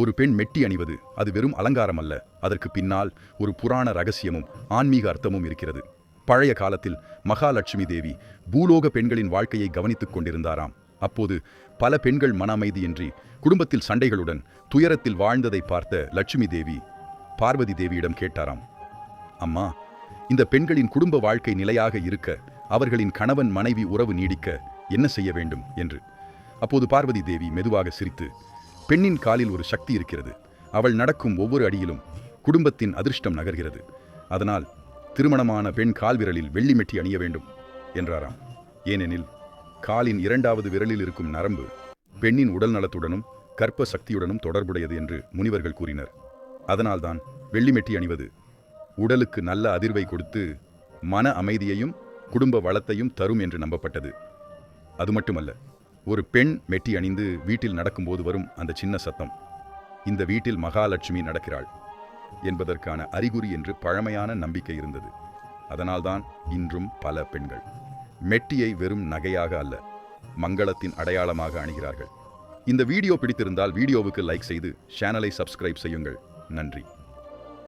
ஒரு பெண் மெட்டி அணிவது அது வெறும் அலங்காரம் அல்ல, அதற்கு பின்னால் ஒரு புராண ரகசியமும் ஆன்மீக அர்த்தமும் இருக்கிறது. பழைய காலத்தில் மகாலட்சுமி தேவி பூலோக பெண்களின் வாழ்க்கையை கவனித்துக் கொண்டிருந்தாராம். அப்போது பல பெண்கள் மன அமைதியின்றி குடும்பத்தில் சண்டைகளுடன் துயரத்தில் வாழ்ந்ததை பார்த்த லட்சுமி தேவி பார்வதி தேவியிடம் கேட்டாராம், அம்மா, இந்த பெண்களின் குடும்ப வாழ்க்கை நிலையாக இருக்க, அவர்களின் கணவன் மனைவி உறவு நீடிக்க என்ன செய்ய வேண்டும் என்று. அப்போது பார்வதி தேவி மெதுவாக சிரித்து, பெண்ணின் காலில் ஒரு சக்தி இருக்கிறது, அவள் நடக்கும் ஒவ்வொரு அடியிலும் குடும்பத்தின் அதிர்ஷ்டம் நகர்கிறது, அதனால் திருமணமான பெண் கால் விரலில் வெள்ளி மெட்டி அணிய வேண்டும் என்றாராம். ஏனெனில் காலின் இரண்டாவது விரலில் இருக்கும் நரம்பு பெண்ணின் உடல் நலத்துடனும் கர்ப்ப சக்தியுடனும் தொடர்புடையது என்று முனிவர்கள் கூறினர். அதனால்தான் வெள்ளி மெட்டி அணிவது உடலுக்கு நல்ல அதிர்வை கொடுத்து மன அமைதியையும் குடும்ப வளத்தையும் தரும் என்று நம்பப்பட்டது. அது மட்டுமல்ல, ஒரு பெண் மெட்டி அணிந்து வீட்டில் நடக்கும்போது வரும் அந்த சின்ன சத்தம் இந்த வீட்டில் மகாலட்சுமி நடக்கிறாள் என்பதற்கான அறிகுறி என்று பழமையான நம்பிக்கை இருந்தது. அதனால்தான் இன்றும் பல பெண்கள் மெட்டியை வெறும் நகையாக அல்ல, மங்களத்தின் அடையாளமாக அணிகிறார்கள். இந்த வீடியோ பிடித்திருந்தால் வீடியோவுக்கு லைக் செய்து சேனலை சப்ஸ்கிரைப் செய்யுங்கள். நன்றி.